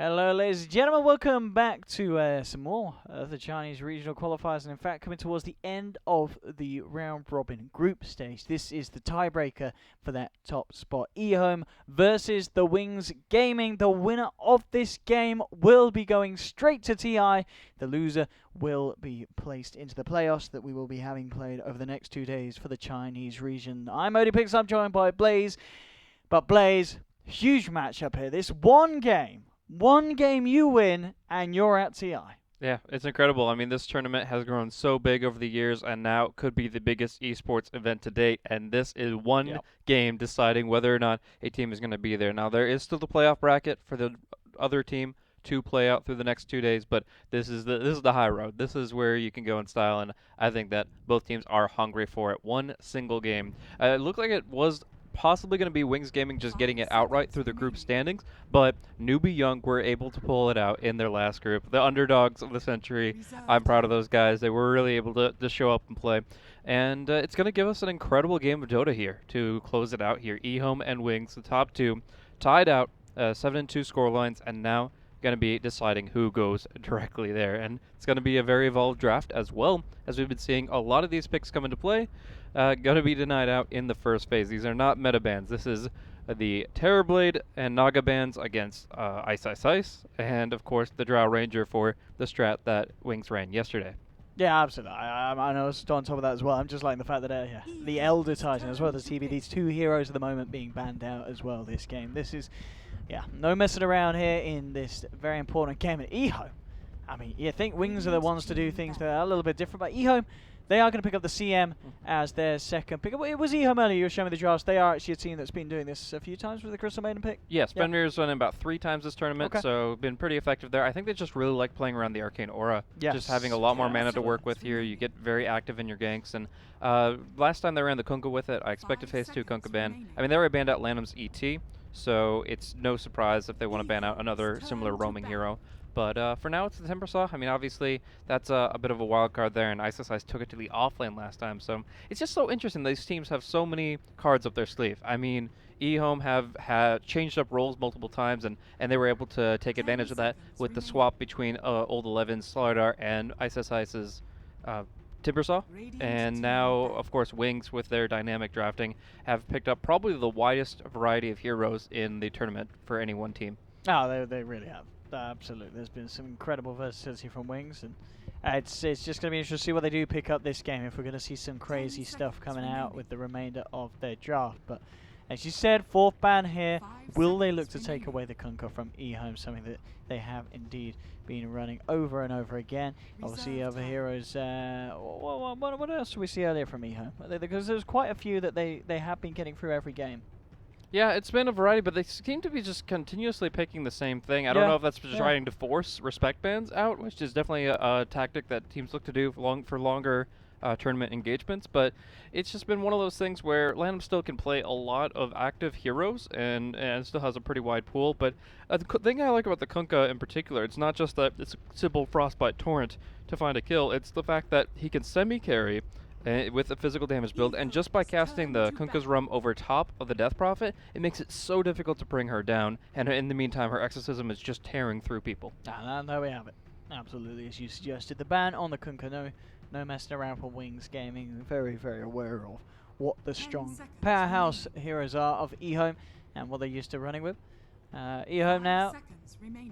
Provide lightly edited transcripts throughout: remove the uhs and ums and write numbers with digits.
Hello ladies and gentlemen, welcome back to some more of the Chinese regional qualifiers, and in fact coming towards the end of the round robin group stage. This is the tiebreaker for that top spot. EHOME versus the Wings Gaming. The winner of this game will be going straight to TI. The loser will be placed into the playoffs that we will be having played over the next 2 days for the Chinese region. I'm ODPix, I'm joined by Blaze, but Blaze, huge matchup here. This one game you win, and you're at TI. Yeah, it's incredible. I mean, this tournament has grown so big over the years, and now it could be the biggest esports event to date. And this is one game deciding whether or not a team is going to be there. Now, there is still the playoff bracket for the other team to play out through the next 2 days, but this is the high road. This is where you can go in style, and I think that both teams are hungry for it. One single game. It looked like it was possibly going to be Wings Gaming just getting it outright through the group standings, but newbee.young were able to pull it out in their last group. The underdogs of the century. I'm proud of those guys. They were really able to show up and play. And it's going to give us an incredible game of Dota here to close it out here. EHOME and Wings, the top two, tied out 7-2 scorelines, and now going to be deciding who goes directly there. And it's going to be a very evolved draft as well, as we've been seeing a lot of these picks come into play. Going to be denied out in the first phase. These are not meta bans. This is the Terrorblade and Naga bans against Ice, and of course the Drow Ranger for the strat that Wings ran yesterday. Yeah, absolutely. I know it's on top of that as well. I'm just liking the fact that the Elder Titan as well as TV, these two heroes at the moment being banned out as well this game. This is, no messing around here in this very important game at EHOME. I mean, you think Wings are the ones to do things that are a little bit different, but EHOME, they are going to pick up the CM as their second pick. It was EHOME earlier, you were showing me the drafts. They are actually a team that's been doing this a few times with the Crystal Maiden pick. Yes, Benmir's run about 3 times this tournament, so been pretty effective there. I think they just really like playing around the Arcane Aura. Just having a lot more mana to work with here. You get very active in your ganks. And last time they ran the Kunkka with it, I expect a phase 2 Kunkka ban. I mean, they already banned out Lanham's ET, so it's no surprise if they want to ban out another similar roaming hero. But for now, it's the Timbersaw. I mean, obviously, that's a bit of a wild card there, and Ice took it to the offlane last time. So it's just so interesting. These teams have so many cards up their sleeve. I mean, EHOME have changed up roles multiple times, and they were able to take advantage of that with the swap between Old 11's Slardar and Ice's Timbersaw. And now, of course, Wings, with their dynamic drafting, have picked up probably the widest variety of heroes in the tournament for any one team. Oh, they really have. Absolutely. There's been some incredible versatility from Wings, and it's just going to be interesting to see what they do pick up this game, if we're going to see some crazy stuff coming out with the remainder of their draft. But as you said, 4th ban here. Will they look to take away the Kunkka from EHOME, something that they have indeed been running over and over again? Obviously, other heroes. What else did we see earlier from EHOME? Because there's quite a few that they have been getting through every game. Yeah, it's been a variety, but they seem to be just continuously picking the same thing. I don't know if that's just trying to force respect bans out, which is definitely a tactic that teams look to do for longer tournament engagements, but it's just been one of those things where Lanham still can play a lot of active heroes and still has a pretty wide pool. But the thing I like about the Kunkka in particular, it's not just that it's a simple Frostbite Torrent to find a kill, it's the fact that he can semi-carry with a physical damage build, and just by casting the Kunkka's Rum over top of the Death Prophet, it makes it so difficult to bring her down, and in the meantime, her Exorcism is just tearing through people. And there we have it. Absolutely, as you suggested. The ban on the Kunkka, no messing around for Wings Gaming. Very, very aware of what the strong powerhouse heroes are of EHOME and what they're used to running with. EHOME now.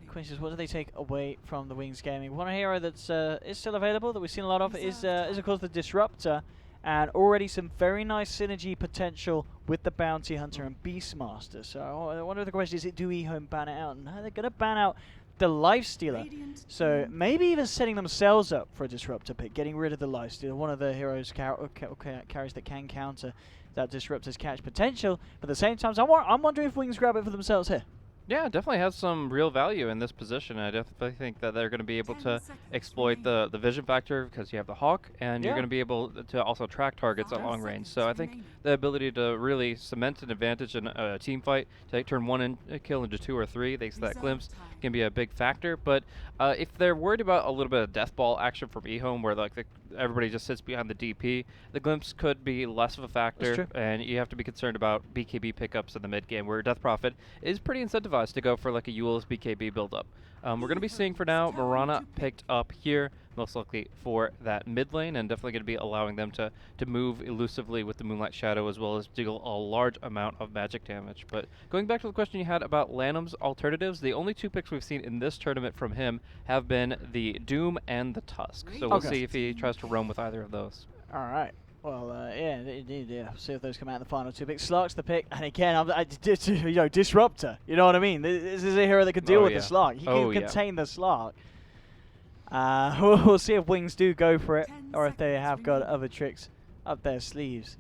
Question is, what do they take away from the Wings Gaming? One hero that's is still available that we've seen a lot of is of course the Disruptor, and already some very nice synergy potential with the Bounty Hunter and Beastmaster. So I wonder if the question is, do EHOME ban it out? No, they're going to ban out the Lifestealer. So maybe even setting themselves up for a Disruptor pick, getting rid of the Lifestealer, one of the heroes carries that can counter that Disruptor's catch potential. But at the same time, I'm wondering if Wings grab it for themselves here. Yeah, it definitely has some real value in this position. I definitely think that they're going to be able to exploit the vision factor because you have the Hawk, and you're going to be able to also track targets at long range. So I think the ability to really cement an advantage in a team fight, to turn one kill into 2 or 3, thanks to that glimpse, can be a big factor. But if they're worried about a little bit of death ball action from EHOME, where like everybody just sits behind the DP. The glimpse could be less of a factor, and you have to be concerned about BKB pickups in the mid game, where Death Prophet is pretty incentivized to go for like a Eul's BKB build-up. We're going to be seeing for now Mirana picked up here, most likely for that mid lane, and definitely going to be allowing them to move elusively with the Moonlight Shadow, as well as deal a large amount of magic damage. But going back to the question you had about Lanham's alternatives, the only 2 picks we've seen in this tournament from him have been the Doom and the Tusk. So we'll see if he tries to roam with either of those. All right. Well, yeah, indeed, yeah. See if those come out in the final 2 picks. Slark's the pick, and again, you know, Disruptor. You know what I mean? This is a hero that can deal with the Slark. He can contain the Slark. We'll see if Wings do go for it, or if they have got other tricks up their sleeves.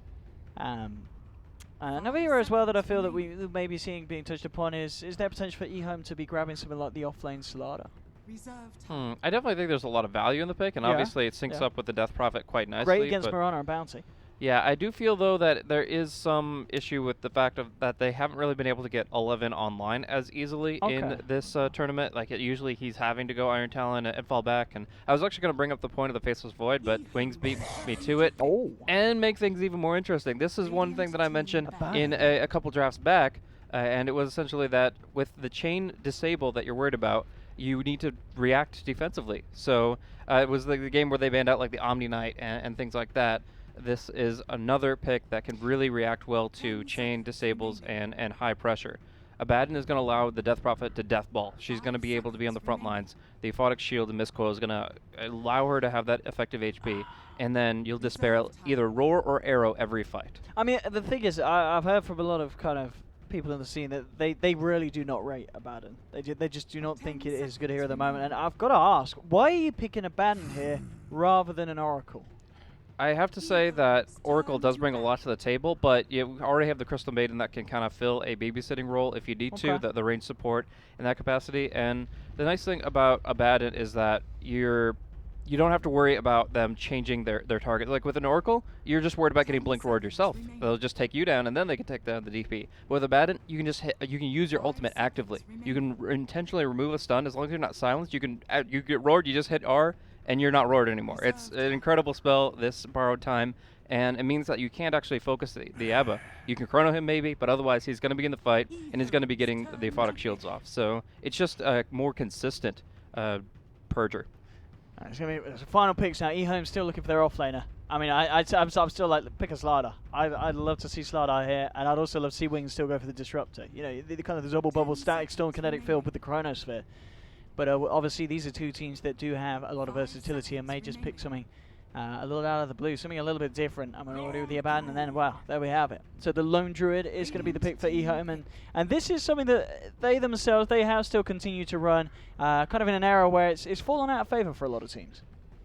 Another hero as well that I feel that we may be seeing being touched upon is there potential for EHOME to be grabbing something like the offlane Slaughter? I definitely think there's a lot of value in the pick, and obviously it syncs up with the Death Prophet quite nicely. Great against Mirana and Bounty. Yeah, I do feel though that there is some issue with the fact that they haven't really been able to get 11 online as easily in this tournament. Like usually he's having to go Iron Talon and fall back. And I was actually going to bring up the point of the Faceless Void, but Wings beat me to it and make things even more interesting. This is one thing that I mentioned in a couple drafts back, and it was essentially that with the chain disable that you're worried about, you need to react defensively. So it was the game where they banned out like the Omni Knight and things like that. This is another pick that can really react well to chain disables and high pressure. Abaddon is going to allow the Death Prophet to death ball. She's going to be able to be on the front lines. The Aphotic Shield and Mistcoil is going to allow her to have that effective HP, and then you'll despair either Roar or Arrow every fight. I mean, the thing is, I've heard from a lot of kind of people in the scene that they really do not rate Abaddon. They just do not think it is good here at the moment. And I've got to ask, why are you picking Abaddon here rather than an Oracle? I have to say that Oracle does bring a lot to the table, but you already have the Crystal Maiden that can kind of fill a babysitting role if you need to, the range support in that capacity. And the nice thing about Abaddon is that you don't have to worry about them changing their target. Like with an Oracle, you're just worried about getting blink roared yourself. They'll just take you down, and then they can take down the DP. But with Abaddon, you can just you can use your ultimate actively. You can intentionally remove a stun as long as you're not silenced. You get roared, you just hit R, and you're not roared anymore. It's an incredible spell, this borrowed time, and it means that you can't actually focus the Abba. You can chrono him maybe, but otherwise he's going to be in the fight, and he's going to be getting the Aphotic Shields off. So it's just a more consistent purger. It's going to be final picks now. EHOME's still looking for their offlaner. I mean, I'm still like, pick a Slider. I'd love to see Slider here, and I'd also love to see Wings still go for the Disruptor. You know, the kind of the double bubble, static storm, kinetic field with the Chronosphere. But obviously these are 2 teams that do have a lot of versatility and may just pick something a little out of the blue, something a little bit different. I'm going to do the Abaddon, and then, wow, there we have it. So the Lone Druid is going to be the pick for EHOME, and this is something that they themselves, they have still continued to run, kind of in an era where it's fallen out of favor for a lot of teams.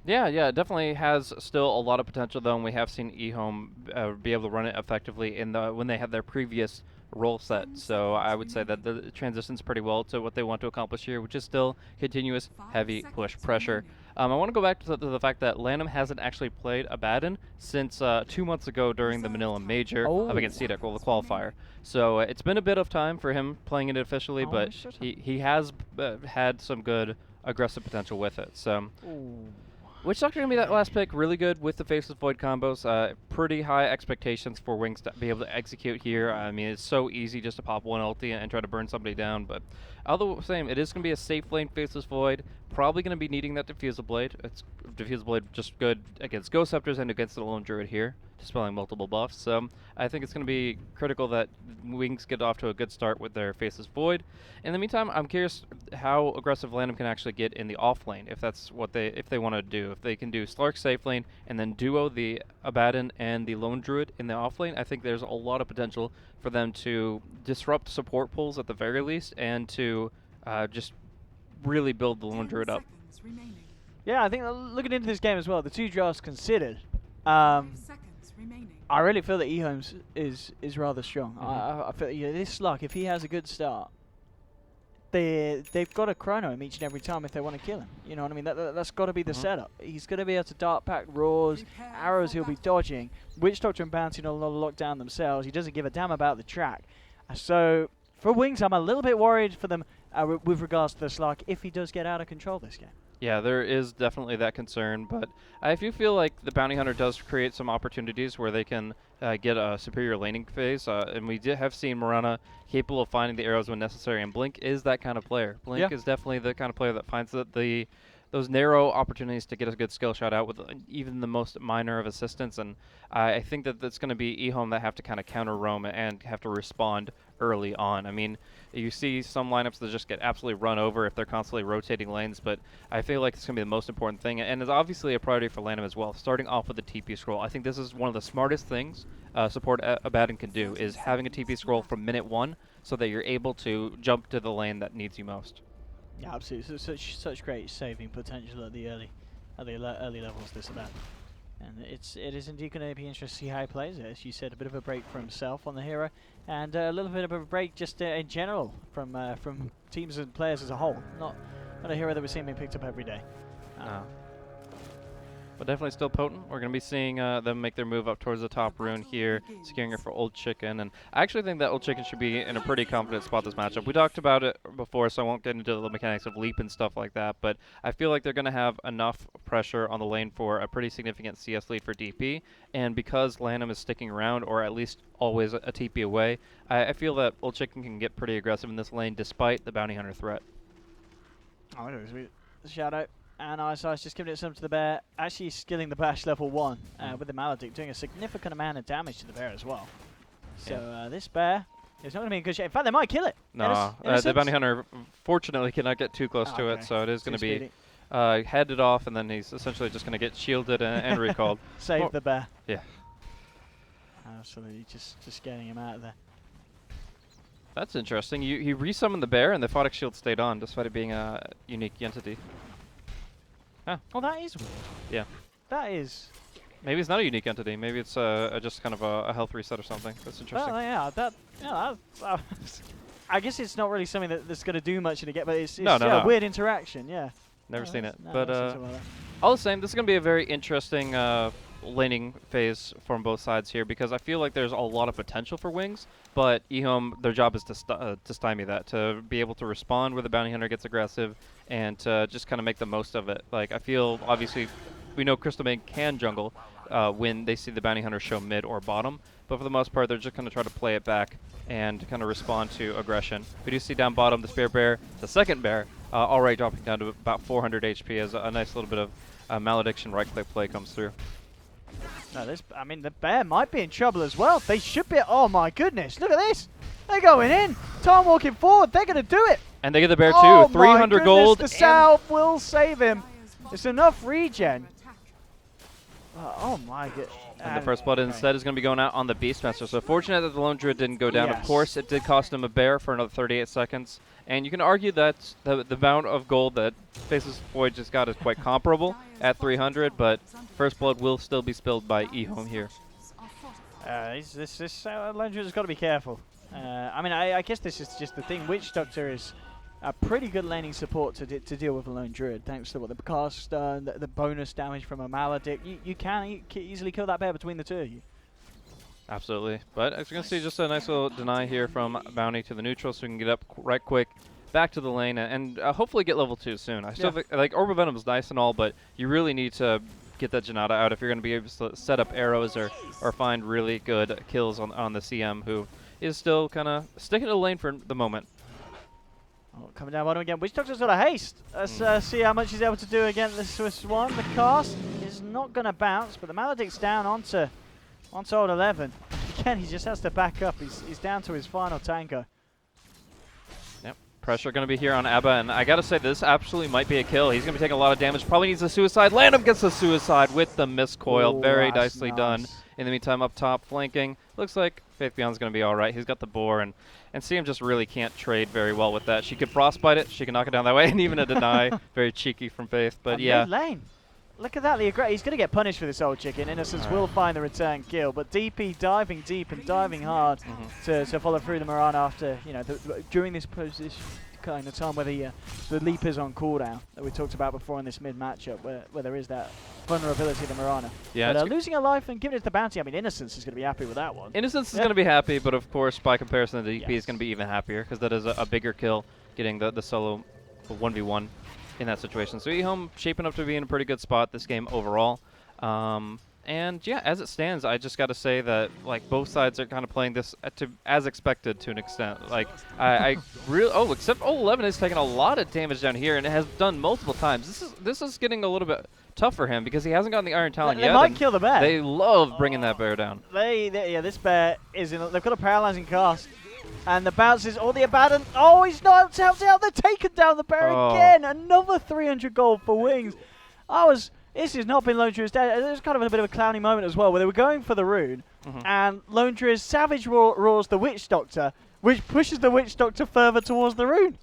Yeah, it definitely has still a lot of potential, though, and we have seen EHOME be able to run it effectively when they had their previous role set. So I would say that the transitions pretty well to what they want to accomplish here, which is still continuous heavy push pressure. I want to go back to the fact that Lanham hasn't actually played Abaddon since 2 months ago during the Manila Major up against cdec, the qualifier. So it's been a bit of time for him playing it officially, but he has had some good aggressive potential with it. So. Which Doctor going to be that last pick really good with the Faceless Void combos. Pretty high expectations for Wings to be able to execute here. I mean, it's so easy just to pop one ulti and try to burn somebody down. But although same, it is going to be a safe lane Faceless Void. Probably going to be needing that Diffusal Blade. It's Diffusal Blade just good against Ghost Scepters and against the Lone Druid here, dispelling multiple buffs. So I think it's going to be critical that Wings get off to a good start with their Faceless Void. In the meantime, I'm curious how aggressive Lanham can actually get in the off lane, if that's what if they want to do. If they can do Slark safe lane and then duo the Abaddon and the Lone Druid in the off lane, I think there's a lot of potential for them to disrupt support pools at the very least, and to just really build the Lone Druid up. Yeah, I think looking into this game as well, the 2 drafts considered, I really feel that EHOME's is rather strong. I feel this Slark, if he has a good start, they've got to chrono him each and every time if they want to kill him. You know what I mean? That's got to be the setup. He's going to be able to dart pack roars, arrows he'll be dodging. Witch Doctor and Bounty will not lock down themselves. He doesn't give a damn about the track. So for Wings, I'm a little bit worried for them with regards to the Slark if he does get out of control this game. Yeah, there is definitely that concern, but I do feel like the Bounty Hunter does create some opportunities where they can get a superior laning phase, and we have seen Mirana capable of finding the arrows when necessary, and Blink is that kind of player. Blink is definitely the kind of player that finds those narrow opportunities to get a good skill shot out with even the most minor of assistance, and I think that that's going to be EHOME that have to kind of counter roam and have to respond early on. I mean, you see some lineups that just get absolutely run over if they're constantly rotating lanes, but I feel like it's going to be the most important thing, and it's obviously a priority for Lanham as well. Starting off with the TP scroll, I think this is one of the smartest things support Abaddon can do, is having a TP scroll from minute 1 so that you're able to jump to the lane that needs you most. Yeah, absolutely. Such great saving potential at the early levels. This and that, and it is indeed going to be interesting to see how he plays it. As you said, a bit of a break for himself on the hero, and a little bit of a break just in general from teams and players as a whole. Not a hero that we're seeing being picked up every day. No. But definitely still potent. We're going to be seeing them make their move up towards the top rune here, securing it for Old Chicken. And I actually think that Old Chicken should be in a pretty confident spot this matchup. We talked about it before, so I won't get into the mechanics of leap and stuff like that. But I feel like they're going to have enough pressure on the lane for a pretty significant CS lead for DP. And because Lanham is sticking around, or at least always a TP away, I feel that Old Chicken can get pretty aggressive in this lane despite the Bounty Hunter threat. Oh, it was Shadow. And Ice just giving it some to the bear, actually skilling the bash level 1 with the Maledict, doing a significant amount of damage to the bear as well. So this bear is not going to be in good shape. In fact, they might kill it. No, the Bounty Hunter fortunately cannot get too close to it, so it is going to be headed off, and then he's essentially just going to get shielded and recalled. Save the bear. Yeah. Absolutely, just getting him out of there. That's interesting. He resummoned the bear, and the Photic Shield stayed on, despite it being a unique entity. Huh. Oh, that is weird. Yeah. That is... Maybe it's not a unique entity. Maybe it's just kind of a health reset or something. That's interesting. Well, yeah, I guess it's not really something that's going to do much in a game, but it's no. a weird interaction, yeah. Never seen it. No, but all the same, this is going to be a very interesting laning phase from both sides here, because I feel like there's a lot of potential for Wings, but EHOME, their job is to stymie that, to be able to respond where the Bounty Hunter gets aggressive, and to just kind of make the most of it. Like, I feel, obviously, we know Crystal Maid can jungle when they see the Bounty Hunter show mid or bottom, but for the most part, they're just going to try to play it back and kind of respond to aggression. We do see down bottom the Spear Bear, the second bear, already dropping down to about 400 HP as a nice little bit of malediction right-click play comes through. No, I mean, the bear might be in trouble as well. They should be. Oh my goodness! Look at this. They're going in. Tom walking forward. They're going to do it. And they get the bear too. Oh 300 gold. The salve will save him. It's enough regen. Oh my god. And the first blood instead is going to be going out on the Beastmaster. So fortunate that the Lone Druid didn't go down. Of course, it did cost him a bear for another 38 seconds. And you can argue that the amount of gold that Faceless Void just got is quite comparable at 300, but first blood will still be spilled by EHOME here. This Lone Druid has got to be careful. I mean, I guess this is just the thing. Witch Doctor is a pretty good laning support to deal with a Lone Druid, thanks to what the cast, the bonus damage from a Maledict. You can easily kill that bear between the two of you. Absolutely. But as you can see, just a nice little deny here from Bounty to the neutral, so we can get up right quick back to the lane and hopefully get level 2 soon. I still think, like, Orb of Venom is nice and all, but you really need to get that Janata out if you're going to be able to set up arrows or find really good kills on the CM, who is still kind of sticking to the lane for the moment. Oh, coming down bottom again. Witch Doctor's got a haste. Let's see how much he's able to do against the Swiss one. The cast is not going to bounce, but the Maledict's down onto old 11. Again, he just has to back up. He's down to his final tanker. Yep. Pressure going to be here on Abba, and I got to say, this absolutely might be a kill. He's going to be taking a lot of damage. Probably needs a suicide. Lanham gets a suicide with the miscoil. Very nicely done. In the meantime, up top, flanking. Looks like Faith Beyond's going to be all right. He's got the boar, and CM just really can't trade very well with that. She could frostbite it. She can knock it down that way, and even a deny. Very cheeky from Faith, but yeah. Mid-lane. Look at that. He's going to get punished for this Old Chicken. Innocence will find the return kill, but DP diving deep and diving hard to follow through the Mirana after, you know, during this kind of time where the leap is on cooldown that we talked about before in this mid matchup, where there is that vulnerability to Mirana. Yeah, but losing a life and giving it the bounty, I mean, Innocence is going to be happy with that one. Innocence is going to be happy, but of course, by comparison, the DP is going to be even happier because that is a bigger kill, getting the solo 1v1. in that situation. So EHOME shaping up to be in a pretty good spot this game overall. And yeah, as it stands, I just got to say that like both sides are kind of playing this as expected to an extent. Like I really except 11 is taking a lot of damage down here and it has done multiple times. This is getting a little bit tough for him because he hasn't gotten the Iron Talon yet. They might kill the bear. They love bringing that bear down. Yeah, this bear is in. They've got a paralyzing cast. And the bounces, all the abandon. Oh, he's not out. They're taking down the bear again. Another 300 gold for Wings. This has not been Lone Druid's day. It was kind of a bit of a clowny moment as well, where they were going for the rune, and Lone Druid savage roars the Witch Doctor, which pushes the Witch Doctor further towards the rune.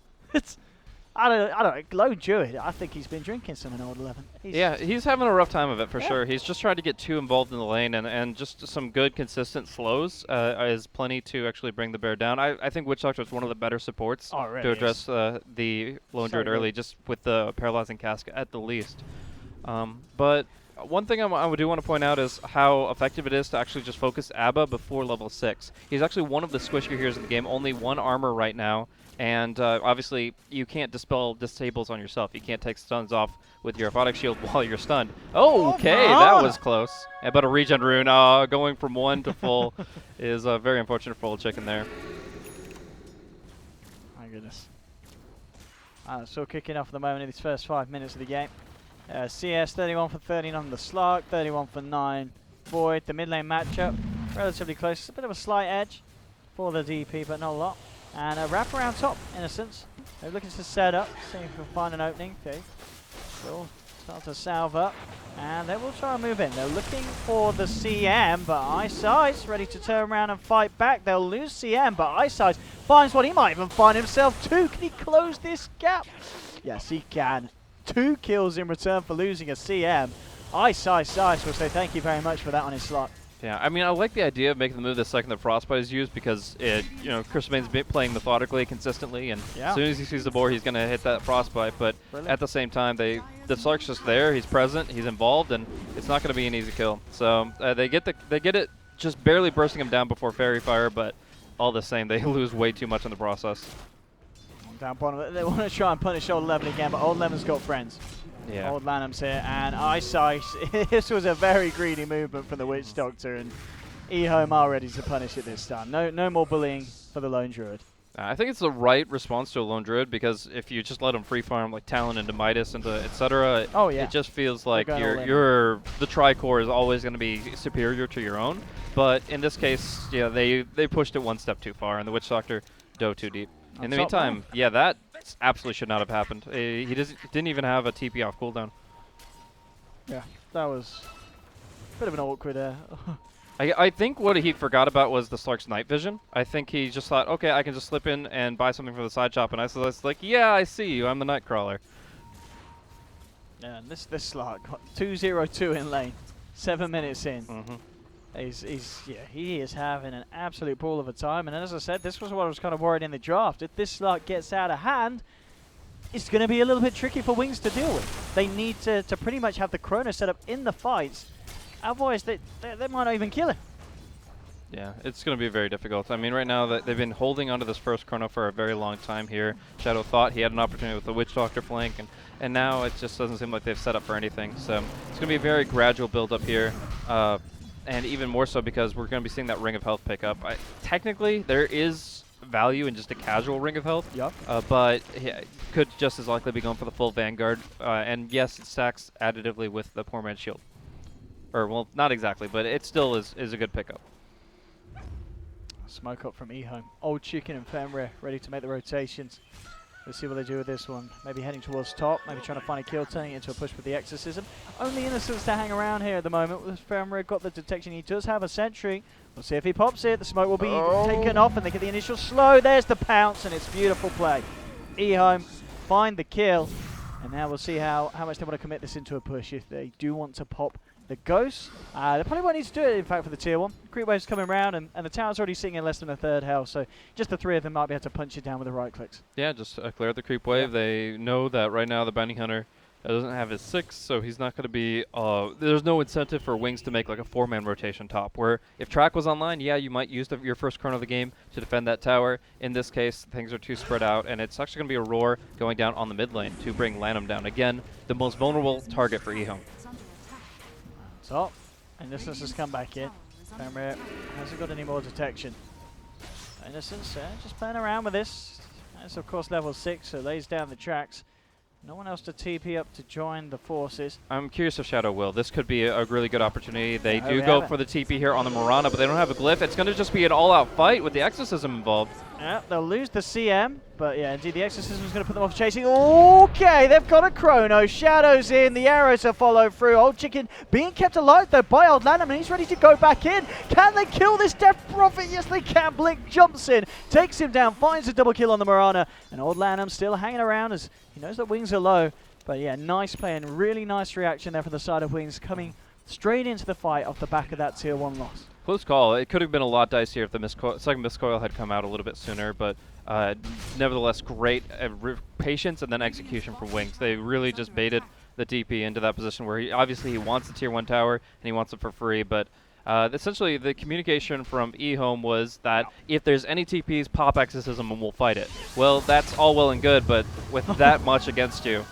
I don't. Lone Druid. I think he's been drinking some in Old 11. He's having a rough time of it for sure. He's just trying to get too involved in the lane, and just some good consistent slows is plenty to actually bring the bear down. I think Witch Doctor is one of the better supports to address the Lone Druid early, just with the paralyzing cask at the least. But one thing I do want to point out is how effective it is to actually just focus Abba before level 6. He's actually one of the squishier heroes in the game, only 1 armor right now, and obviously you can't dispel disables on yourself. You can't take stuns off with your Aphotic Shield while you're stunned. Okay, that was close. But a regen rune, going from 1 to full is very unfortunate for old chicken there. My goodness. Still kicking off at the moment in these first 5 minutes of the game. CS 31 for 13 on the Slark, 31 for 9 Void. The mid lane matchup relatively close. It's a bit of a slight edge for the DP, but not a lot. And a wrap around top, Innocence. They're looking to set up, see if we can find an opening. Okay, they'll start to salve up, and they will try and move in. They're looking for the CM, but Eyesight's ready to turn around and fight back. They'll lose CM, but Eyesight finds what he might even find himself too. Can he close this gap? Yes, he can. 2 kills in return for losing a CM. Ice will say thank you very much for that on his slot. Yeah, I mean, I like the idea of making the move the second the Frostbite is used because Chris Main's playing methodically, consistently, and as soon as he sees the board, he's going to hit that Frostbite. But at the same time, the Slark's just there, he's present, he's involved, and it's not going to be an easy kill. So they get it just barely bursting him down before Fairy Fire, but all the same, they lose way too much in the process. Down bottom, they want to try and punish Old 11 again, but Old 11's got friends. Yeah. Old Lanham's here, and Eyesight. This was a very greedy movement from the Witch Doctor, and EHOME are ready to punish it this time. No more bullying for the Lone Druid. I think it's the right response to a Lone Druid, because if you just let him free farm like Talon into Midas into etc., it just feels like the Tricore is always going to be superior to your own. But in this case, yeah, they pushed it one step too far, and the Witch Doctor dove too deep. In the meantime, yeah, that absolutely should not have happened. He didn't even have a TP off cooldown. Yeah, that was a bit of an awkward... I think what he forgot about was the Slark's night vision. I think he just thought, okay, I can just slip in and buy something from the side shop, and I was like, yeah, I see you, I'm the Nightcrawler. Yeah, and this Slark got 2-0-2 in lane, 7 minutes in. He is having an absolute ball of a time, and as I said, this was what I was kind of worried in the draft. If this Slark gets out of hand, it's going to be a little bit tricky for Wings to deal with. They need to pretty much have the Chrono set up in the fights, otherwise they might not even kill it. Yeah, it's going to be very difficult. I mean, right now they've been holding onto this first Chrono for a very long time here. Shadow thought he had an opportunity with the Witch Doctor flank, and now it just doesn't seem like they've set up for anything. So it's going to be a very gradual build up here. And even more so because we're going to be seeing that Ring of Health pick up. Technically, there is value in just a casual Ring of Health, but could just as likely be going for the full Vanguard. And yes, it stacks additively with the Poor Man's Shield. Or, well, not exactly, but it still is a good pickup. Smoke up from EHOME. Old Chicken and Femre ready to make the rotations. Let's see what they do with this one. Maybe heading towards top, maybe trying to find a kill, turning it into a push with the Exorcism. Only Innocence to hang around here at the moment. With Femre got the detection. He does have a sentry. We'll see if he pops it. The smoke will be taken off, and they get the initial slow. There's the pounce, and it's beautiful play. EHOME find the kill, and now we'll see how much they want to commit this into a push. If they do want to pop the Ghost, they probably won't need to do it, in fact, for the tier 1. Creep wave's coming around, and the tower's already sitting in less than a third health, so just the 3 of them might be able to punch it down with the right clicks. Yeah, just clear the creep wave. They know that right now the Bounty Hunter doesn't have his 6, so he's not going to be, there's no incentive for Wings to make like a 4-man rotation top, where if Track was online, yeah, you might use your first chrono of the game to defend that tower. In this case, things are too spread out, and it's actually going to be a Roar going down on the mid lane to bring Lanham down. Again, the most vulnerable target for EHOME. So, Innocence has come back in. Fenrir hasn't got any more detection. Innocence just playing around with this. That's of course level 6, so lays down the tracks. No one else to TP up to join the forces. I'm curious if Shadow will. This could be a really good opportunity. They do go for the TP here on the Mirana, but they don't have a glyph. It's going to just be an all-out fight with the Exorcism involved. Yeah, they'll lose the CM, but yeah, indeed the Exorcism is going to put them off chasing. Okay, they've got a chrono. Shadow's in, the arrows to follow through. Old Chicken being kept alive though by Old Lanham, and he's ready to go back in. Can they kill this Death Prophet? Yes, they can. Blink jumps in, takes him down, finds a double kill on the Mirana, and Old Lanham still hanging around as he knows that Wings are low. But yeah, nice play and really nice reaction there from the side of Wings, coming straight into the fight off the back of that tier 1 loss. Close call. It could have been a lot dicier if the second miscoil had come out a little bit sooner, but nevertheless, great patience and then execution from Wings. They really just baited the DP into that position where obviously he wants the tier 1 tower and he wants it for free, but essentially the communication from EHOME was that if there's any TPs, pop Exorcism and we'll fight it. Well, that's all well and good, but with that much against you,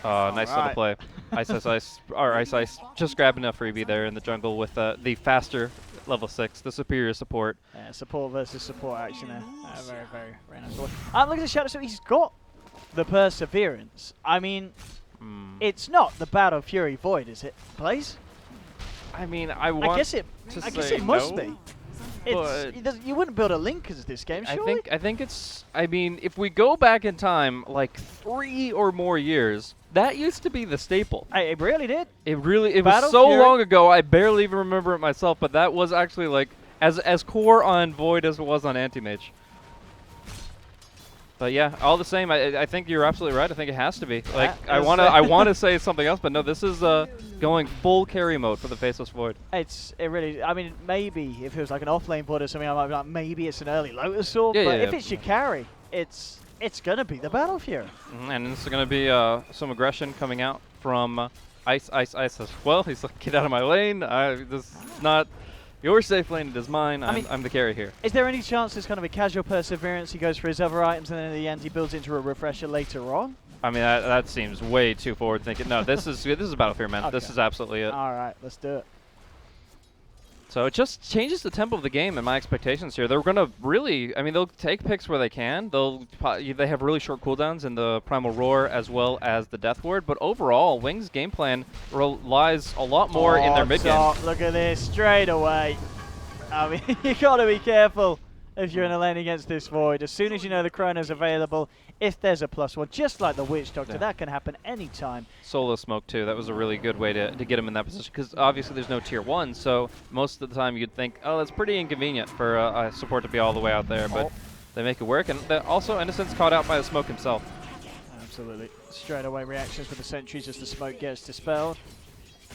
nice little play. Ice just grabbing a freebie there in the jungle with the faster level 6, the superior support. Yeah, support versus support action there. Very nice. Look at the Shadow, so he's got the Perseverance. I mean, it's not the Battle Fury Void, is it, Blaze? I mean, I guess it must be. You wouldn't build a Link as this game, surely? I think it's, I mean, if we go back in time, like 3 or more years, that used to be the staple. It really did. It was so long ago, I barely even remember it myself, but that was actually like, as core on Void as it was on Anti-Mage. But yeah, all the same, I think you're absolutely right. I think it has to be. Like, I wanna say something else, but no, this is going full carry mode for the Faceless Void. It really, I mean, maybe if it was like an off-lane Void or something, I might be like, maybe it's an early Lotus Sword, but if it's your carry, it's gonna be the Battle Fury. And this is gonna be some aggression coming out from Ice as well. He's like, get out of my lane. This is not your safe lane, it is mine. I'm the carry here. Is there any chance it's kind of a casual Perseverance? He goes for his other items and then in the end he builds into a refresher later on? I mean, that seems way too forward thinking. No, this is a Battle Fury, man. Okay. This is absolutely it. All right, let's do it. So it just changes the tempo of the game and my expectations here. They're going to really, I mean, they'll take picks where they can. They have really short cooldowns in the Primal Roar as well as the Death Ward. But overall, Wings' game plan relies a lot more in their mid game. Look at this, straight away. I mean, you got to be careful if you're in a lane against this Void. As soon as you know the Chrono's available, if there's a +1, just like the Witch Doctor, that can happen anytime. Solo smoke too, that was a really good way to get him in that position, because obviously there's no tier 1, so most of the time you'd think, oh, that's pretty inconvenient for a support to be all the way out there, but they make it work, and also Innocence caught out by the smoke himself. Absolutely. Straight away reactions with the sentries as the smoke gets dispelled.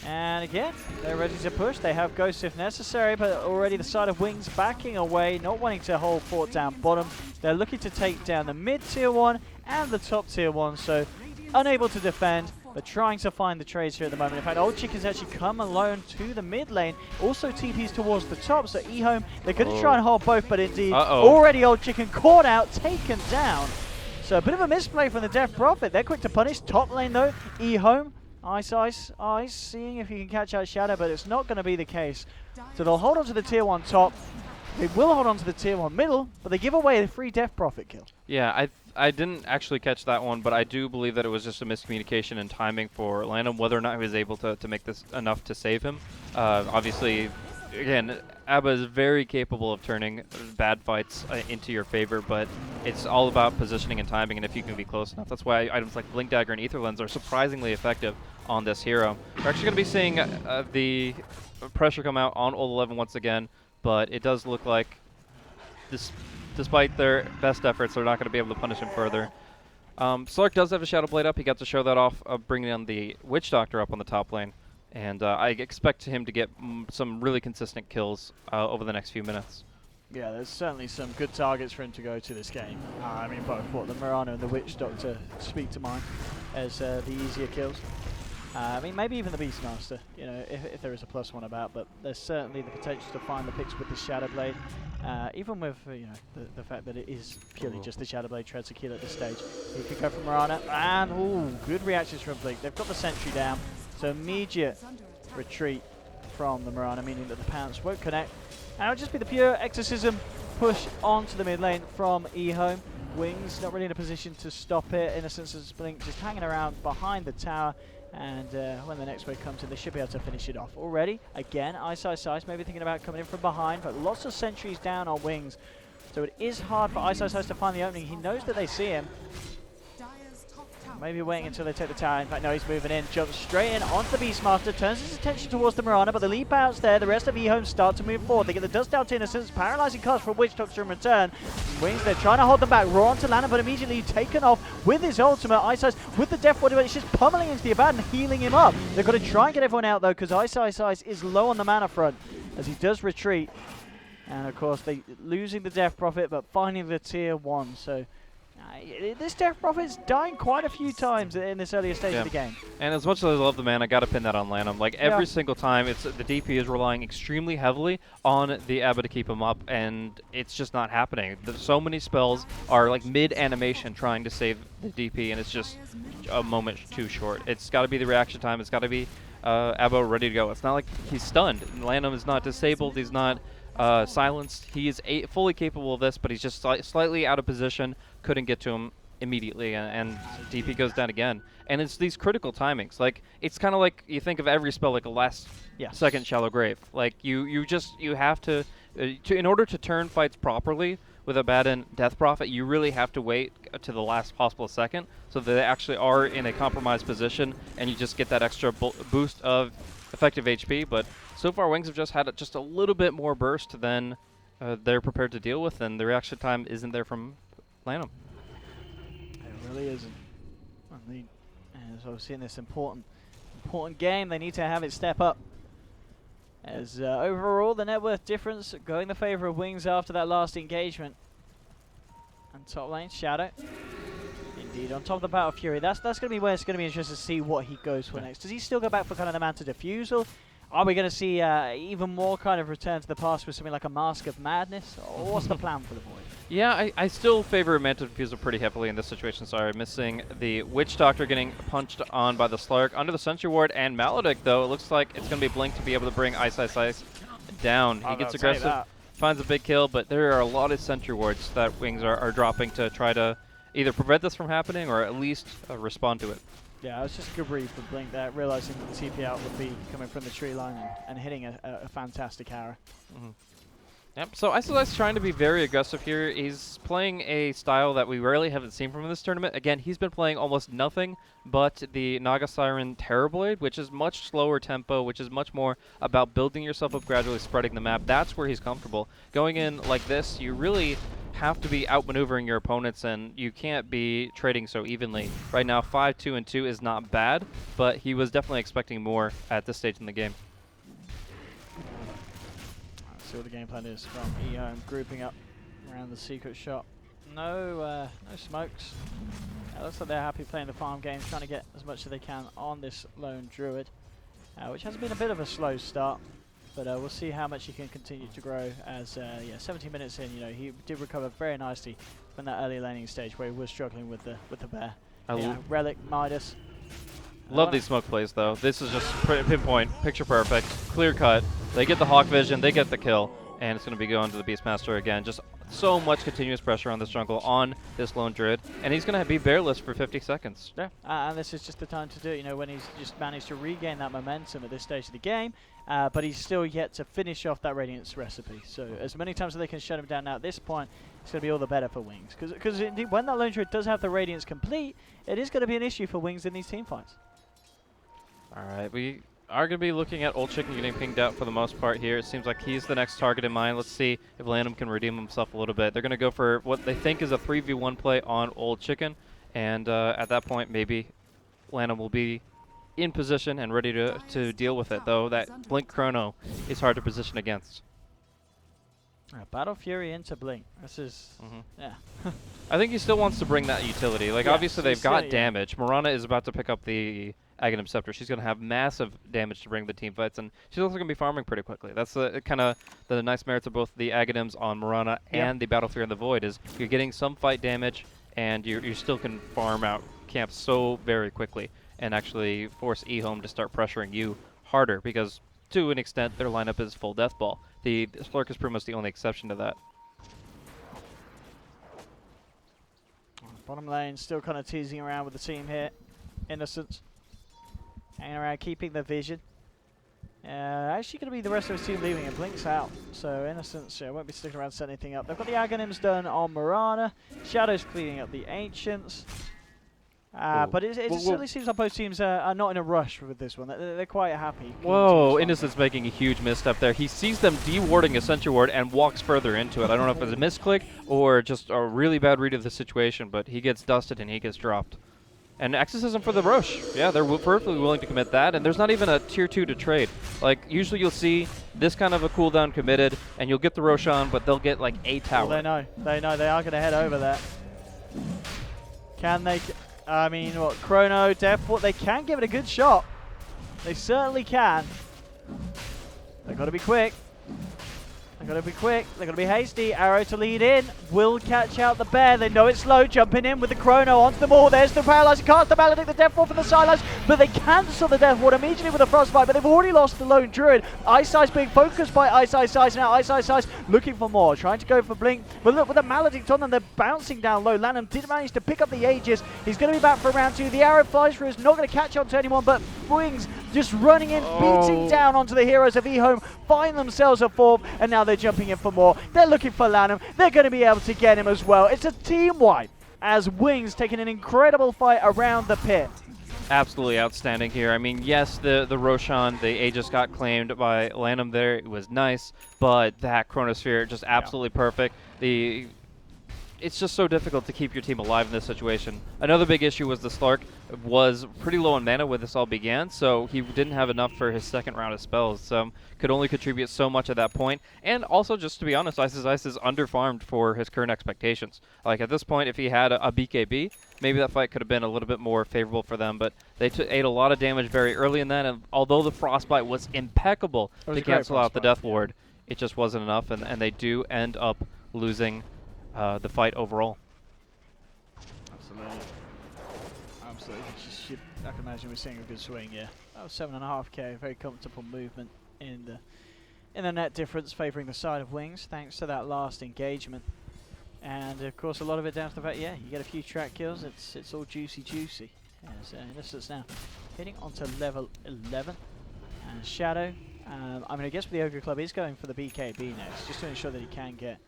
And again, they're ready to push. They have ghosts if necessary, but already the side of Wings backing away, not wanting to hold fort down bottom. They're looking to take down the mid tier 1 and the top tier 1, so unable to defend, but trying to find the trades here at the moment. In fact, Old Chicken's actually come alone to the mid lane, also TPs towards the top, so EHOME, they're going to try and hold both, but indeed, already Old Chicken caught out, taken down. So a bit of a misplay from the Death Prophet. They're quick to punish. Top lane though, EHOME. Ice, seeing if you can catch out Shadow, but it's not going to be the case. So they'll hold on to the tier 1 top. They will hold on to the tier 1 middle, but they give away a free Death Prophet kill. Yeah, I didn't actually catch that one, but I do believe that it was just a miscommunication and timing for Lanham, whether or not he was able to make this enough to save him. Obviously, again, Abba is very capable of turning bad fights into your favor, but it's all about positioning and timing, and if you can be close enough. That's why items like Blink Dagger and Aether Lens are surprisingly effective on this hero. We're actually going to be seeing the pressure come out on Old 11 once again, but it does look like, despite their best efforts, they're not going to be able to punish him further. Slark does have a Shadow Blade up. He got to show that off, bringing on the Witch Doctor up on the top lane. And I expect him to get some really consistent kills over the next few minutes. Yeah, there's certainly some good targets for him to go to this game. I mean, both the Mirana and the Witch Doctor speak to mind. as the easier kills. I mean, maybe even the Beastmaster, you know, if there is a +1 about, but there's certainly the potential to find the picks with the Shadow Blade, even with, you know, the fact that it is purely just the Shadow Blade treads a kill at this stage. He could go for Mirana, and, ooh, good reactions from Blink. They've got the sentry down, so immediate retreat from the Mirana, meaning that the Pounce won't connect. And it'll just be the pure Exorcism push onto the mid lane from EHOME. Wings not really in a position to stop it, in a sense as Blink just hanging around behind the tower. And when the next wave comes in, they should be able to finish it off. Already, again, Ice maybe thinking about coming in from behind, but lots of sentries down on Wings. So it is hard for Ice to find the opening. He knows that they see him. Maybe waiting until they take the tower. In fact, no, he's moving in. Jumps straight in onto the Beastmaster. Turns his attention towards the Mirana, but the lead bounce there. The rest of EHOME start to move forward. They get the Dust Down to Innocence. Paralyzing cast from Witch Doctor in return. Wings, they're trying to hold them back. Raw onto Lana, but immediately taken off with his ultimate. Ice with the Death Body, but it's just pummeling into the Abaddon, healing him up. They've got to try and get everyone out, though, because Ice is low on the mana front as he does retreat. And, of course, they losing the Death Prophet, but finding the tier 1. So this Death Prophet's dying quite a few times in this earlier stage of the game. And as much as I love the man, I got to pin that on Lanham. Like every single time, it's the DP is relying extremely heavily on the Abba to keep him up, and it's just not happening. So many spells are like mid-animation trying to save the DP, and it's just a moment too short. It's got to be the reaction time. It's got to be Abba ready to go. It's not like he's stunned. Lanham is not disabled. He's not silenced. He is fully capable of this, but he's just slightly out of position. Couldn't get to him immediately, and DP goes down again. And it's these critical timings. Like it's kind of like you think of every spell like a last second Shallow Grave. Like you have to in order to turn fights properly with Abaddon Death Prophet, you really have to wait to the last possible second so that they actually are in a compromised position, and you just get that extra boost of effective HP. But so far, Wings have just had just a little bit more burst than they're prepared to deal with, and the reaction time isn't there from Lanham. It really isn't. And so obviously in this important game, they need to have it step up. As overall, the net worth difference going in the favor of Wings after that last engagement. And top lane, Shadow. Indeed, on top of the Battle Fury. That's going to be where it's going to be interesting to see what he goes for next. Does he still go back for kind of the Manta Diffusal? Are we going to see even more kind of return to the past with something like a Mask of Madness? Or what's the plan for the Void? Yeah, I still favor Manta Diffusal pretty heavily in this situation. Sorry, missing the Witch Doctor getting punched on by the Slark. Under the Sentry Ward and Maledict, though, it looks like it's going to be Blink to be able to bring Ice down. He gets aggressive, finds a big kill, but there are a lot of Sentry Wards that Wings are dropping to try to either prevent this from happening or at least respond to it. Yeah, it was just a good read for Blink there, realizing that the TP out would be coming from the tree line and hitting a fantastic arrow. Yep, so Ice trying to be very aggressive here. He's playing a style that we rarely haven't seen from him in this tournament. Again, he's been playing almost nothing but the Naga Siren Terrorblade, which is much slower tempo, which is much more about building yourself up gradually, spreading the map. That's where he's comfortable. Going in like this, you really have to be outmaneuvering your opponents, and you can't be trading so evenly. Right now, 5-2-2 is not bad, but he was definitely expecting more at this stage in the game. See what the game plan is from EHOME, grouping up around the secret shop. No smokes. It looks like they're happy playing the farm game, trying to get as much as they can on this lone druid, which has been a bit of a slow start, but we'll see how much he can continue to grow. As 17 minutes in, he did recover very nicely from that early laning stage where he was struggling with the bear. Relic, Midas. Love these smoke plays, though. This is just pinpoint, picture perfect, clear cut. They get the Hawk Vision, they get the kill, and it's going to be going to the Beastmaster again. Just so much continuous pressure on this jungle, on this lone druid, and he's going to be bearless for 50 seconds. Yeah, and this is just the time to do it, when he's just managed to regain that momentum at this stage of the game, but he's still yet to finish off that Radiance recipe. So as many times as they can shut him down now at this point, it's going to be all the better for Wings. Because indeed, when that lone druid does have the Radiance complete, it is going to be an issue for Wings in these team fights. All right, we are going to be looking at Old Chicken getting pinged out for the most part here. It seems like he's the next target in mind. Let's see if Lanham can redeem himself a little bit. They're going to go for what they think is a 3v1 play on Old Chicken, and at that point, maybe Lanham will be in position and ready to deal with it, though that Blink Chrono is hard to position against. Battle Fury into Blink. This is, yeah. I think he still wants to bring that utility. Like, Yeah, obviously, they've got yeah. damage. Marana is about to pick up the Aghanim Scepter. She's going to have massive damage to bring the team fights, and she's also going to be farming pretty quickly. That's kind of the nice merits of both the Aghanims on Marana and the Battle Fury in the Void is you're getting some fight damage, and you still can farm out camps so very quickly and actually force EHOME to start pressuring you harder because, to an extent, their lineup is full death ball. The Slurk is pretty much the only exception to that. Bottom lane still kind of teasing around with the team here. Innocence hanging around, keeping the vision. Actually going to be the rest of his team leaving, and Blink's out. So Innocence won't be sticking around to set anything up. They've got the Aghanims done on Marana. Shadow's cleaning up the Ancients. But it certainly seems like both teams are not in a rush with this one. They're quite happy. Whoa, Innocence making a huge misstep there. He sees them dewarding a Sentry Ward and walks further into it. I don't know if it's a misclick or just a really bad read of the situation, but he gets dusted and he gets dropped. And Exorcism for the Rosh. Yeah, they're perfectly willing to commit that, and there's not even a tier 2 to trade. Like, usually you'll see this kind of a cooldown committed, and you'll get the Rosh on, but they'll get like a tower. Well, they know they are going to head over there. Can they... I mean, what, Chrono, Deathward, they can give it a good shot. They certainly can. They've got to be quick. They've got to be quick. They've got to be hasty. Arrow to lead in. Will catch out the bear. They know it's slow. Jumping in with the Chrono onto the ball. There's the paralyzing cast. The Maledict, the Deathward from the sidelines. But they cancel the Deathward immediately with a Frostbite. But they've already lost the Lone Druid. Ice Ice being focused by Ice Ice Ice. Now Ice Ice Ice looking for more. Trying to go for Blink. But look, with the Maledict on them, they're bouncing down low. Lanham did manage to pick up the Aegis. He's going to be back for round 2. The arrow flies through. It's not going to catch on to anyone. But Wings just running in, beating down onto the heroes of EHOME. Find themselves a fourth. And now they're jumping in for more. They're looking for Lanham. They're going to be able to get him as well. It's a team wipe as Wings taking an incredible fight around the pit. Absolutely outstanding here. I mean, yes, the Roshan, the Aegis got claimed by Lanham there. It was nice, but that Chronosphere just absolutely perfect. It's just so difficult to keep your team alive in this situation. Another big issue was the Slark was pretty low on mana when this all began, so he didn't have enough for his second round of spells. So could only contribute so much at that point. And also, just to be honest, Ice is underfarmed for his current expectations. Like at this point, if he had a BKB, maybe that fight could have been a little bit more favorable for them. But they ate a lot of damage very early in that, and although the Frostbite was impeccable to cancel out the Death Ward, it just wasn't enough, and they do end up losing the fight overall. Absolutely. I can imagine we're seeing a good swing, yeah. That was 7.5k, very comfortable movement in the net difference, favouring the side of Wings, thanks to that last engagement. And of course, a lot of it down to the fact, yeah, you get a few track kills, it's all juicy. As Innocence now hitting onto level 11. And Shadow, I mean, I guess the Ogre Club is going for the BKB next, just to ensure that he can get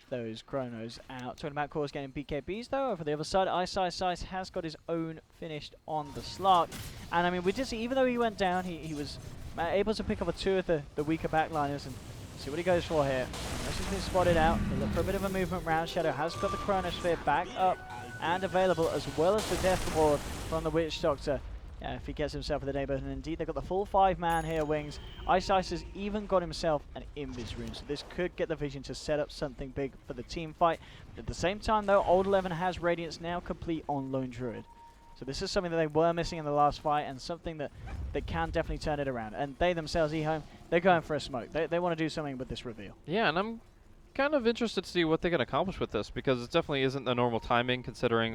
those Chronos out. Talking about Cores getting BKBs though, over the other side, Ice has got his own finished on the Slark. And I mean, we did see, even though he went down, he was able to pick up a 2 of the weaker backliners and see what he goes for here. This has been spotted out. They look for a bit of a movement round. Shadow has got the Chronosphere back up and available, as well as the Death Ward from the Witch Doctor. If he gets himself in the neighbourhood, and indeed they've got the full 5-man here, Wings. Ice has even got himself an Invis rune, so this could get the vision to set up something big for the team fight. But at the same time though, Old 11 has Radiance now complete on Lone Druid. So this is something that they were missing in the last fight, and something that they can definitely turn it around. And they themselves, EHOME, they're going for a smoke. They want to do something with this reveal. Yeah, and I'm kind of interested to see what they can accomplish with this, because it definitely isn't the normal timing, considering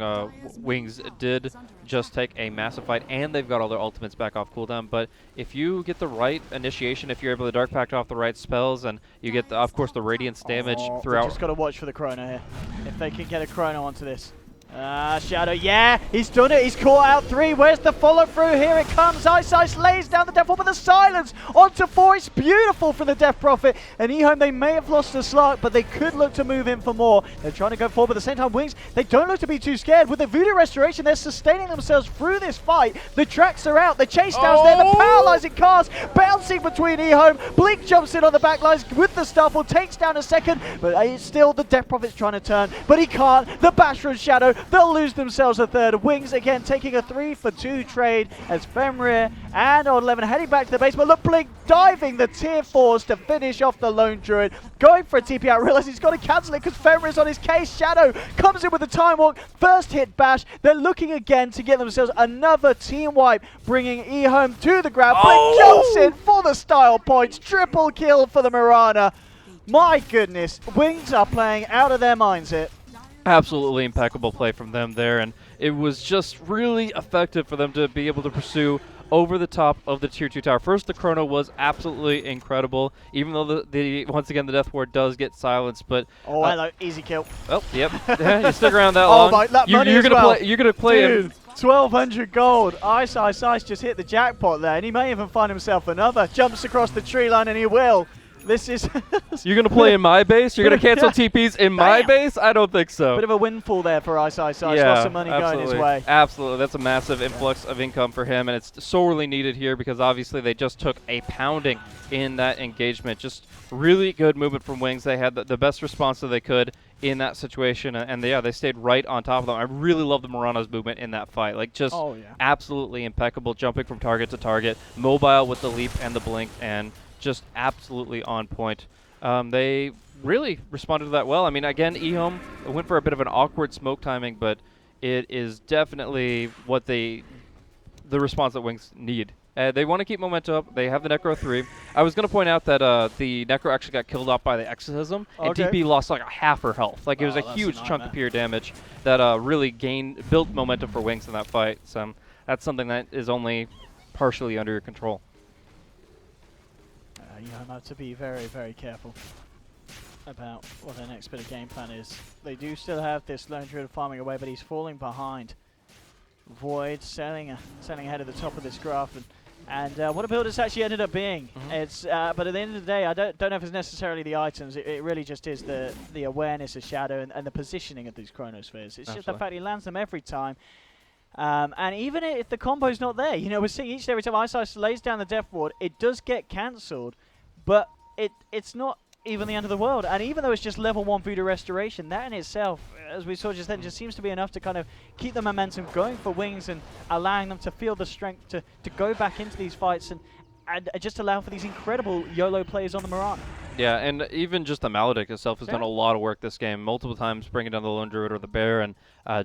Wings did just take a massive fight and they've got all their ultimates back off cooldown. But if you get the right initiation, if you're able to Dark Pact off the right spells, and you get, of course, the Radiance damage throughout. Just got to watch for the Chrono here. If they can get a Chrono onto this. Shadow, yeah, he's done it, he's caught out 3, where's the follow through, here it comes, Ice lays down the Death Ward, but the silence onto 4, it's beautiful from the Death Prophet, and EHOME, they may have lost the Slark, but they could look to move in for more. They're trying to go forward, but at the same time, Wings, they don't look to be too scared. With the Voodoo Restoration, they're sustaining themselves through this fight. The tracks are out, the chase down's there, the paralyzing cast, bouncing between EHOME, Blink jumps in on the backlines with the Starfall, takes down a second, but it's still the Death Prophet's trying to turn, but he can't. The bash from Shadow, They'll lose themselves a third. Wings again taking a 3-for-2 trade as Fenrir and Old 11 heading back to the base. But look, Blink diving the tier 4s to finish off the Lone Druid. Going for a TP out, realize he's got to cancel it because Fenrir's on his case. Shadow comes in with a time walk. First hit bash. They're looking again to get themselves another team wipe, bringing EHOME to the ground. Blink jumps in for the style points. Triple kill for the Mirana. My goodness, Wings are playing out of their minds here. Absolutely impeccable play from them there, and it was just really effective for them to be able to pursue over the top of the tier 2 tower. First, the chrono was absolutely incredible, even though the once again the death ward does get silenced. But oh, hello, easy kill. Oh, yep. You stick around that long. Oh my, that money you're as gonna well. play. You're gonna play Dude, him. 1,200 gold. Ice just hit the jackpot there, and he may even find himself another. Jumps across the tree line, and he will. This is... You're going to play in my base? You're going to cancel TPs in my base? I don't think so. Bit of a windfall there for Ice. Yeah, lots of money going his way. Absolutely. That's a massive influx of income for him, and it's sorely needed here because obviously they just took a pounding in that engagement. Just really good movement from Wings. They had the best response that they could in that situation, and they stayed right on top of them. I really love the Mirana's movement in that fight. Like, just absolutely impeccable, jumping from target to target, mobile with the leap and the blink, and just absolutely on point. They really responded to that well. I mean, again, EHOME went for a bit of an awkward smoke timing, but it is definitely what the response that Wings need. They want to keep momentum up. They have the Necro 3. I was going to point out that the Necro actually got killed off by the Exorcism, and TP lost like half her health. Like, it was a huge chunk of pure damage that really built momentum for Wings in that fight. So that's something that is only partially under your control. You have to be very, very careful about what their next bit of game plan is. They do still have this Lone Druid farming away, but he's falling behind. Void sailing ahead at the top of this graph, and what a build it's actually ended up being. It's but at the end of the day, I don't know if it's necessarily the items. It really just is the awareness of Shadow and the positioning of these chronospheres. It's just the fact he lands them every time. And even if the combo's not there, you know, we're seeing each and every time Ice lays down the death ward, it does get cancelled, but it's not even the end of the world. And even though it's just level 1 voodoo restoration, that in itself, as we saw just then, just seems to be enough to kind of keep the momentum going for Wings and allowing them to feel the strength to go back into these fights and just allow for these incredible YOLO plays on the Mirana. Yeah, and even just the Maledict itself has done a lot of work this game, multiple times bringing down the Lone Druid or the Bear, and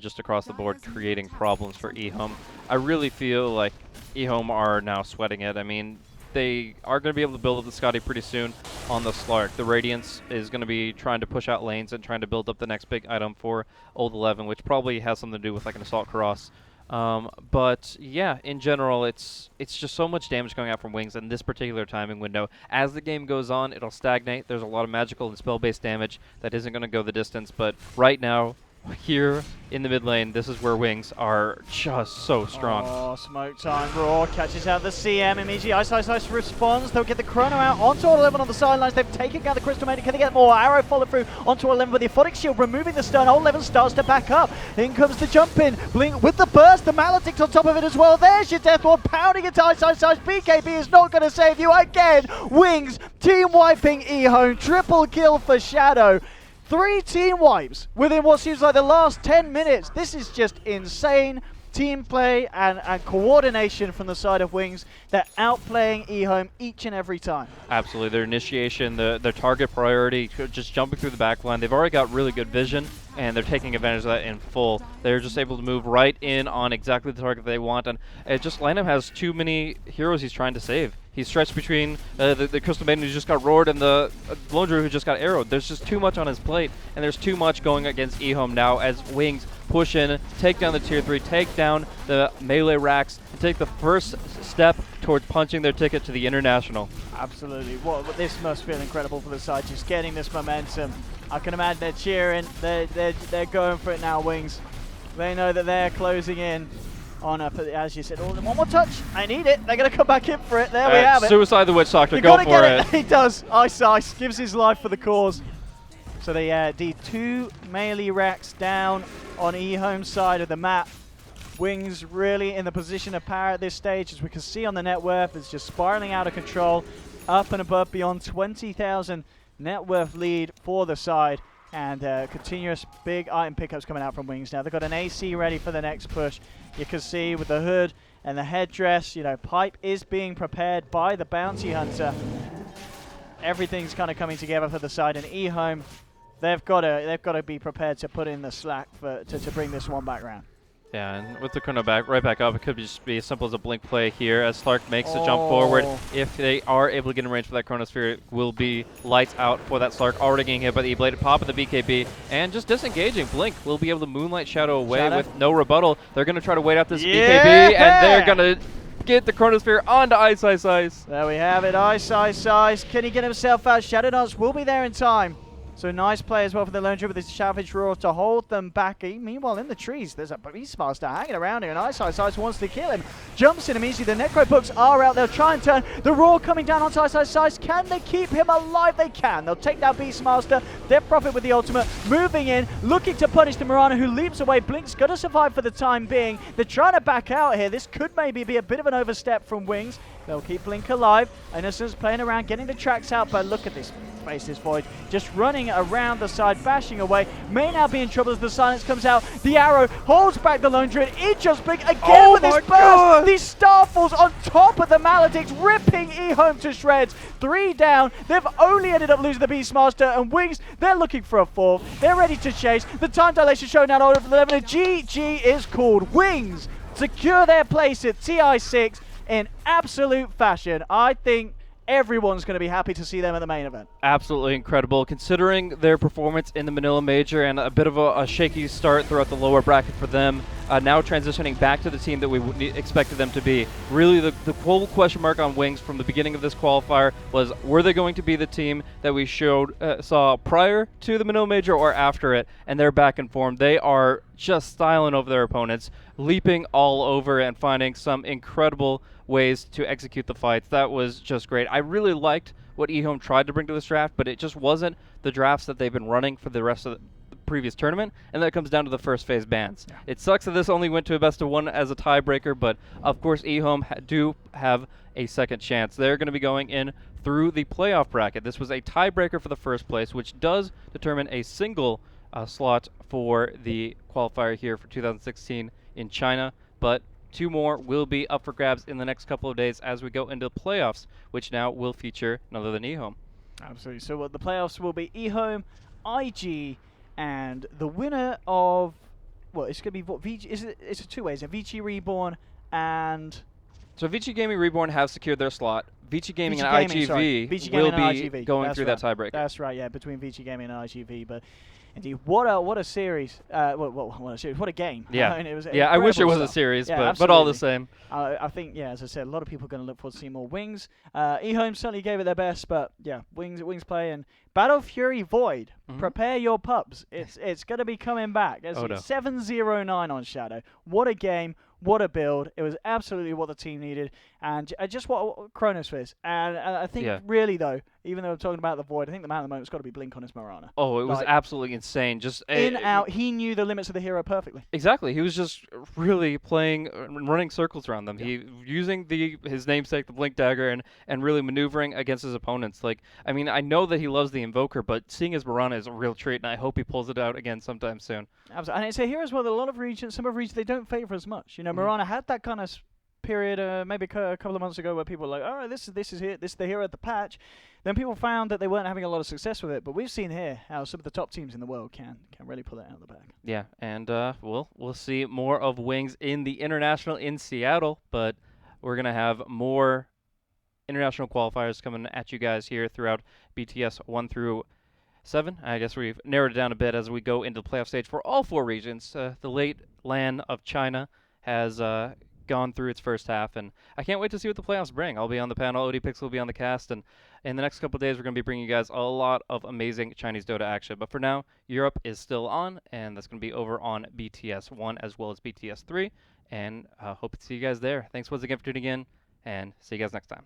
just across the board creating problems for EHOME. I really feel like EHOME are now sweating it. I mean, they are going to be able to build up the Scotty pretty soon on the Slark. The Radiance is going to be trying to push out lanes and trying to build up the next big item for Old 11, which probably has something to do with like an Assault Cross. But yeah, in general, it's just so much damage going out from Wings in this particular timing window. As the game goes on, it'll stagnate. There's a lot of magical and spell-based damage that isn't going to go the distance, but right now, here in the mid lane, this is where Wings are just so strong. Oh, smoke time. Raw catches out the CM. Immediately Ice responds. They'll get the chrono out onto 11 on the sidelines. They've taken out the Crystal Maiden. Can they get more? Arrow follow through onto 11 with the Aphotic Shield, removing the stun. 11 starts to back up. In comes the jump in. Blink with the burst. The Maledict on top of it as well. There's your Death Ward pounding into Ice. BKB is not going to save you again. Wings team wiping EHOME. Triple kill for Shadow. 3 team wipes within what seems like the last 10 minutes. This is just insane team play and coordination from the side of Wings. They're outplaying EHOME each and every time. Absolutely. Their initiation, their target priority, just jumping through the back line. They've already got really good vision, and they're taking advantage of that in full. They're just able to move right in on exactly the target they want, and just Lanham has too many heroes he's trying to save. He's stretched between the Crystal Maiden who just got roared and the Lone Druid who just got arrowed. There's just too much on his plate, and there's too much going against EHOME now as Wings push in, take down the tier 3, take down the melee racks, and take the first step towards punching their ticket to the International. Absolutely. Well, this must feel incredible for the side, just getting this momentum. I can imagine they're cheering. They're going for it now, Wings. They know that they're closing in on up, as you said, one more touch. I need it. They're going to come back in for it. There we have it. Suicide the Witch Doctor. Go for it. He does. Ice gives his life for the cause. So the 2 melee racks down on EHOME's side of the map. Wings really in the position of power at this stage, as we can see on the net worth. It's just spiraling out of control, up and above beyond 20,000 net worth lead for the side. And continuous big item pickups coming out from Wings now. They've got an AC ready for the next push. You can see with the hood and the headdress, you know, pipe is being prepared by the bounty hunter. Everything's kind of coming together for the side, and EHOME, they've got to be prepared to put in the slack to bring this one back round. Yeah, and with the chrono right back up, it could just be as simple as a blink play here as Slark makes the jump forward. If they are able to get in range for that chronosphere, it will be lights out for that Slark, already getting hit by the E-Blade, pop of the BKB, and just disengaging. Blink will be able to Moonlight Shadow away with no rebuttal. They're going to try to wait out this BKB, and they're going to get the chronosphere onto Ice Ice Ice. There we have it, Ice Ice Ice. Can he get himself out? Shadow Dance will be there in time. So nice play as well for the Lone Tree with his Savage Roar to hold them back. Meanwhile, in the trees, there's a Beastmaster hanging around here, and Ice Ice Ice wants to kill him. Jumps in immediately. The Necro Books are out. They'll try and turn. The Roar coming down onto Ice Ice Ice. Can they keep him alive? They can. They'll take down Beastmaster. They're Profit with the ultimate. Moving in, looking to punish the Mirana, who leaps away. Blink's got to survive for the time being. They're trying to back out here. This could maybe be a bit of an overstep from Wings. They'll keep Blink alive. Innocence playing around, getting the tracks out, but look at this face, this Void. Just running around the side, bashing away. May now be in trouble as the silence comes out. The arrow holds back the Lone Druid. It just Blink again with his burst. These Starfalls on top of the Maledicts, ripping EHOME to shreds. 3 down. They've only ended up losing the Beastmaster, and Wings, they're looking for a 4th. They're ready to chase. The time dilation showing out over the 11. GG is called. Wings secure their place at TI6 in absolute fashion. I think everyone's going to be happy to see them at the main event. Absolutely incredible, considering their performance in the Manila Major and a bit of a shaky start throughout the lower bracket for them. Now transitioning back to the team that we expected them to be. Really, the whole question mark on Wings from the beginning of this qualifier was, were they going to be the team that we saw prior to the Manila Major or after it? And they're back in form. They are just styling over their opponents, leaping all over and finding some incredible ways to execute the fights. That was just great. I really liked what EHOME tried to bring to this draft, but it just wasn't the drafts that they've been running for the rest of the previous tournament, and that comes down to the first phase bans. Yeah. It sucks that this only went to a best of 1 as a tiebreaker, but of course EHOME do have a second chance. They're going to be going in through the playoff bracket. This was a tiebreaker for the first place, which does determine a single slot for the qualifier here for 2016 in China, but 2 more will be up for grabs in the next couple of days as we go into the playoffs, which now will feature none other than EHOME. Absolutely. So what the playoffs will be EHOME, IG, and the winner of, well, it's going to be what VG. It's a 2 ways. A vg.reborn and. So VG Gaming Reborn have secured their slot. VG Gaming and IGV will be going through that tiebreaker. That's right. Yeah, between VG Gaming and IGV, but. Indeed, what a series! What a series! What a game! Yeah, I mean, it was I wish it was a series, but all the same. I think, yeah, as I said, a lot of people are going to look forward to seeing more Wings. EHOME certainly gave it their best, but yeah, Wings play, and Battle Fury Void. Prepare your pups. It's going to be coming back. It's 709 on Shadow. What a game! What a build. It was absolutely what the team needed, and just what Chronospheres. And I think really, though, even though I'm talking about the Void, I think the man of the moment's got to be Blink on his Mirana. Oh, it was absolutely insane. Just in, out, he knew the limits of the hero perfectly. Exactly. He was just really playing, running circles around them. He using his namesake, the Blink Dagger, and really maneuvering against his opponents. Like, I mean, I know that he loves the Invoker, but seeing his Mirana is a real treat, and I hope he pulls it out again sometime soon. Absolutely. And it's a hero as well that a lot of regions, some of regions, they don't favor as much. You know, Mirana had that kind of period maybe a couple of months ago where people were like, oh, this is the hero at the patch. Then people found that they weren't having a lot of success with it, but we've seen here how some of the top teams in the world can really pull it out of the bag. Yeah, and we'll see more of Wings in the International in Seattle, but we're going to have more international qualifiers coming at you guys here throughout BTS 1 through 7. I guess we've narrowed it down a bit as we go into the playoff stage for all 4 regions. The late LAN of China has gone through its first half, and I can't wait to see what the playoffs bring. I'll be on the panel, ODPix will be on the cast, and in the next couple of days we're going to be bringing you guys a lot of amazing Chinese Dota action. But for now, Europe is still on, and that's going to be over on BTS 1 as well as BTS 3, and hope to see you guys there. Thanks once again for tuning in, and see you guys next time.